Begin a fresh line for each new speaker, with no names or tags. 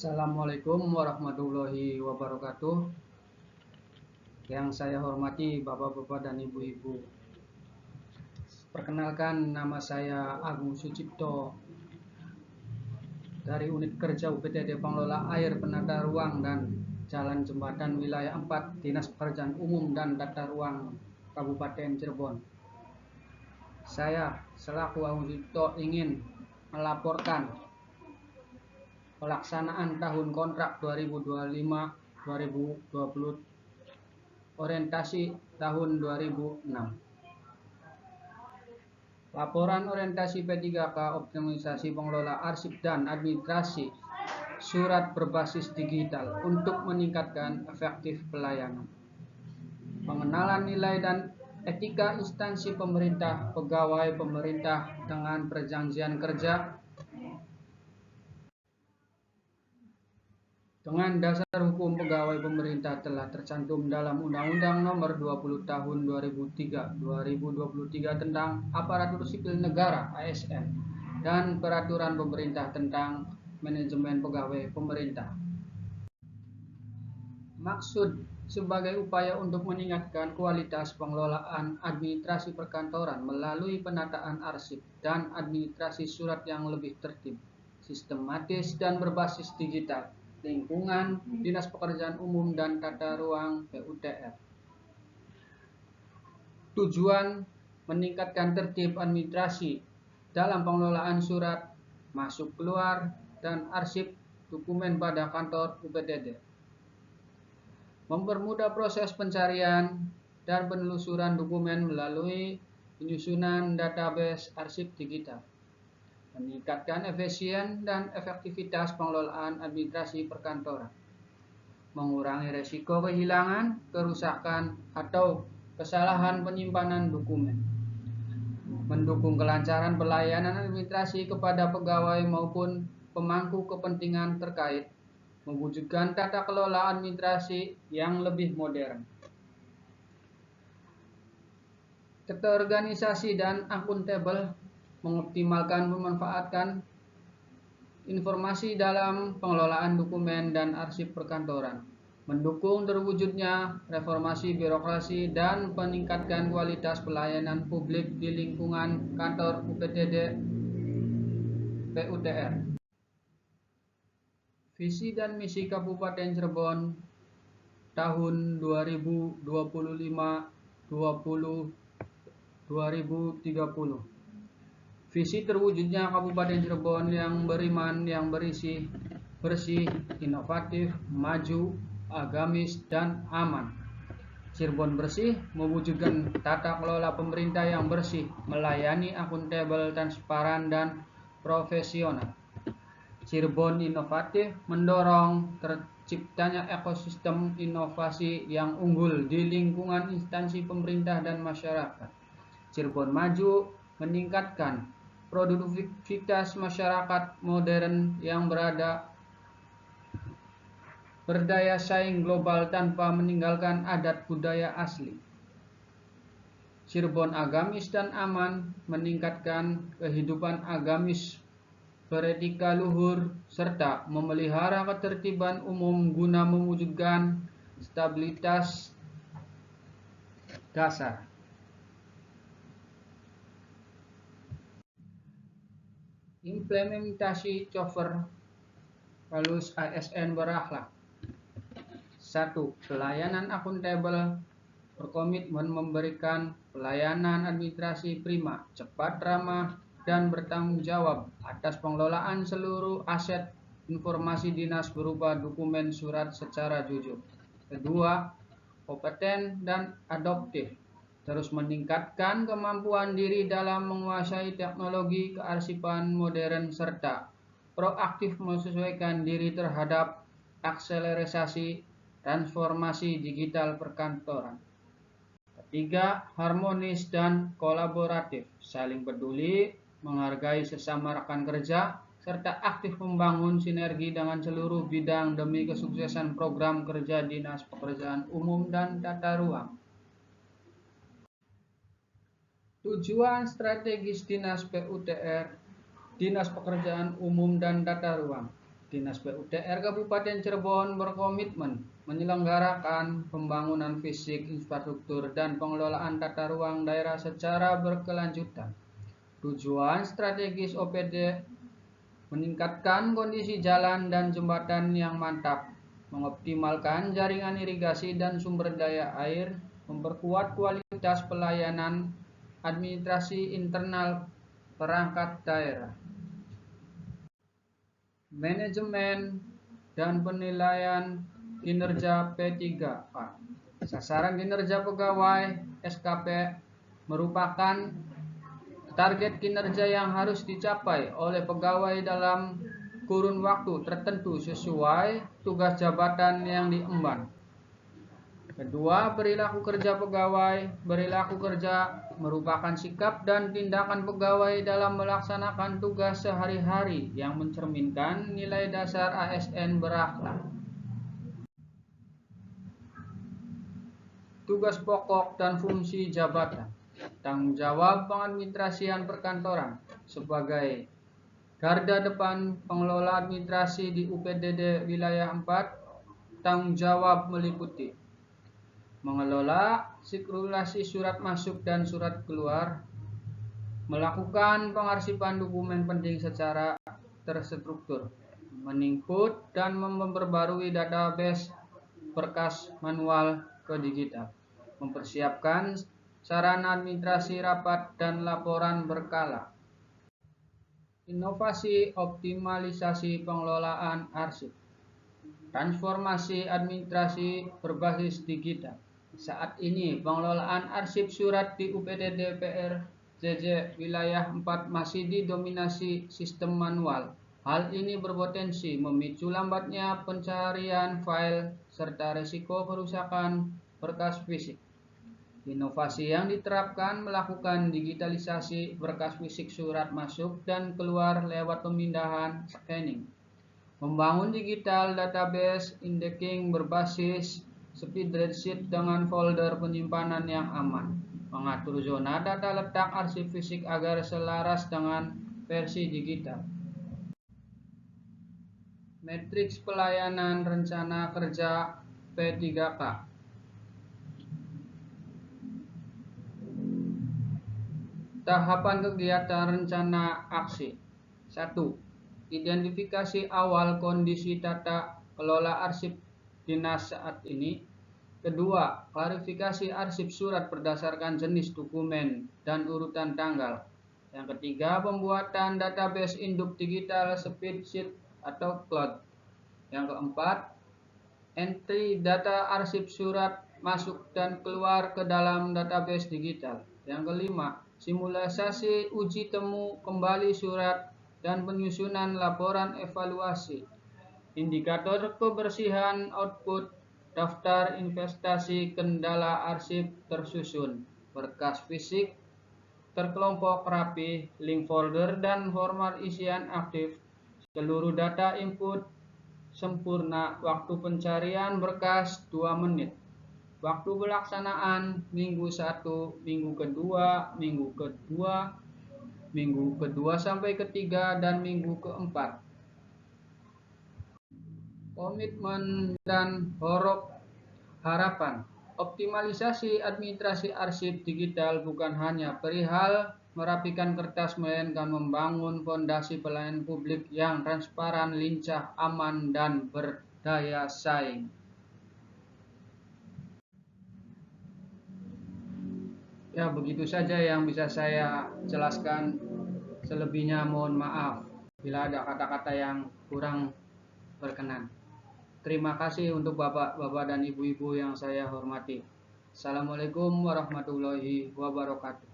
Assalamualaikum warahmatullahi wabarakatuh. Yang saya hormati Bapak-Bapak dan Ibu-Ibu. Perkenalkan, nama saya Agung Sucipto dari Unit Kerja UPTD Pengelola Air, Penata Ruang dan Jalan Jembatan Wilayah 4 Dinas Pekerjaan Umum dan Tata Ruang Kabupaten Cirebon. Saya selaku Agung Sucipto ingin melaporkan pelaksanaan tahun kontrak 2025-2020 orientasi tahun 2006. Laporan orientasi P3K optimalisasi pengelola arsip dan administrasi surat berbasis digital untuk meningkatkan efektif pelayanan. Pengenalan nilai dan etika instansi pemerintah, pegawai pemerintah dengan perjanjian kerja dengan dasar hukum pegawai pemerintah telah tercantum dalam Undang-Undang Nomor 20 Tahun 2023 tentang Aparatur Sipil Negara (ASN) dan Peraturan Pemerintah tentang Manajemen Pegawai Pemerintah. Maksud sebagai upaya untuk meningkatkan kualitas pengelolaan administrasi perkantoran melalui penataan arsip dan administrasi surat yang lebih tertib, sistematis dan berbasis digital. Lingkungan Dinas Pekerjaan Umum dan Tata Ruang PUTR. Tujuan meningkatkan tertib administrasi dalam pengelolaan surat masuk keluar dan arsip dokumen pada kantor UPTD. Mempermudah proses pencarian dan penelusuran dokumen melalui penyusunan database arsip digital. Meningkatkan efisien dan efektivitas pengelolaan administrasi perkantoran, mengurangi risiko kehilangan, kerusakan, atau kesalahan penyimpanan dokumen, mendukung kelancaran pelayanan administrasi kepada pegawai maupun pemangku kepentingan terkait, mewujudkan tata kelola administrasi yang lebih modern, terorganisasi dan akuntabel, mengoptimalkan memanfaatkan informasi dalam pengelolaan dokumen dan arsip perkantoran, mendukung terwujudnya reformasi birokrasi dan meningkatkan kualitas pelayanan publik di lingkungan kantor UPTD PUTR. Visi dan misi Kabupaten Cirebon tahun 2025-2030. Visi terwujudnya Kabupaten Cirebon yang beriman, yang bersih, inovatif, maju, agamis, dan aman. Cirebon bersih mewujudkan tata kelola pemerintah yang bersih, melayani, akuntabel, transparan, dan profesional. Cirebon inovatif mendorong terciptanya ekosistem inovasi yang unggul di lingkungan instansi pemerintah dan masyarakat. Cirebon maju meningkatkan produktivitas masyarakat modern yang berdaya saing global tanpa meninggalkan adat budaya asli. Cirebon agamis dan aman meningkatkan kehidupan agamis beretika luhur serta memelihara ketertiban umum guna mewujudkan stabilitas dasar. Implementasi cover halus ASN berakhlak. 1. Pelayanan akuntabel berkomitmen memberikan pelayanan administrasi prima, cepat, ramah, dan bertanggung jawab atas pengelolaan seluruh aset informasi dinas berupa dokumen surat secara jujur. 2. Kompeten dan adaptif, terus meningkatkan kemampuan diri dalam menguasai teknologi kearsipan modern serta proaktif menyesuaikan diri terhadap akselerasi transformasi digital perkantoran. 3. Harmonis dan kolaboratif, saling peduli, menghargai sesama rekan kerja, serta aktif membangun sinergi dengan seluruh bidang demi kesuksesan program kerja Dinas Pekerjaan Umum dan Tata Ruang. Tujuan strategis Dinas PUTR, Dinas Pekerjaan Umum dan Tata Ruang. Dinas PUTR Kabupaten Cirebon berkomitmen menyelenggarakan pembangunan fisik, infrastruktur, dan pengelolaan tata ruang daerah secara berkelanjutan. Tujuan strategis OPD meningkatkan kondisi jalan dan jembatan yang mantap, mengoptimalkan jaringan irigasi dan sumber daya air, memperkuat kualitas pelayanan administrasi internal perangkat daerah. Manajemen dan penilaian kinerja P3K. Sasaran kinerja pegawai SKP merupakan target kinerja yang harus dicapai oleh pegawai dalam kurun waktu tertentu sesuai tugas jabatan yang diemban. Kedua, perilaku kerja pegawai. Perilaku kerja merupakan sikap dan tindakan pegawai dalam melaksanakan tugas sehari-hari yang mencerminkan nilai dasar ASN berakhlak. Tugas pokok dan fungsi jabatan. Tanggung jawab pengadministrasian perkantoran sebagai garda depan pengelola administrasi di UPDD Wilayah 4. Tanggung jawab meliputi mengelola sirkulasi surat masuk dan surat keluar, melakukan pengarsipan dokumen penting secara terstruktur, meninput dan memperbarui database berkas manual ke digital, mempersiapkan sarana administrasi rapat dan laporan berkala. Inovasi optimalisasi pengelolaan arsip. Transformasi administrasi berbasis digital. Saat ini pengelolaan arsip surat di UPDD PRJJ Wilayah 4 masih didominasi sistem manual. Hal ini berpotensi memicu lambatnya pencarian file serta risiko kerusakan berkas fisik. Inovasi yang diterapkan melakukan digitalisasi berkas fisik surat masuk dan keluar lewat pemindahan scanning. Membangun digital database indexing berbasis spreadsheet dengan folder penyimpanan yang aman. Mengatur zona data letak arsip fisik agar selaras dengan versi digital. Matriks pelayanan rencana kerja P3K. Tahapan kegiatan rencana aksi. 1. Identifikasi awal kondisi tata kelola arsip dinas saat ini. Kedua, klarifikasi arsip surat berdasarkan jenis dokumen dan urutan tanggal. Yang ketiga, pembuatan database induk digital spreadsheet atau cloud. Yang keempat, entry data arsip surat masuk dan keluar ke dalam database digital. Yang kelima, simulasi uji temu kembali surat dan penyusunan laporan evaluasi. Indikator kebersihan output daftar investasi kendala arsip tersusun, berkas fisik terkelompok rapi, link folder dan format isian aktif, seluruh data input sempurna, waktu pencarian berkas 2 menit, waktu pelaksanaan minggu 1, minggu kedua, minggu kedua sampai ketiga, dan minggu keempat. Komitmen dan harapan. Optimalisasi administrasi arsip digital bukan hanya perihal merapikan kertas, melainkan membangun fondasi pelayanan publik yang transparan, lincah, aman, dan berdaya saing. Ya, begitu saja yang bisa saya jelaskan. Selebihnya mohon maaf bila ada kata-kata yang kurang berkenan. Terima kasih untuk bapak-bapak dan ibu-ibu yang saya hormati. Assalamualaikum warahmatullahi wabarakatuh.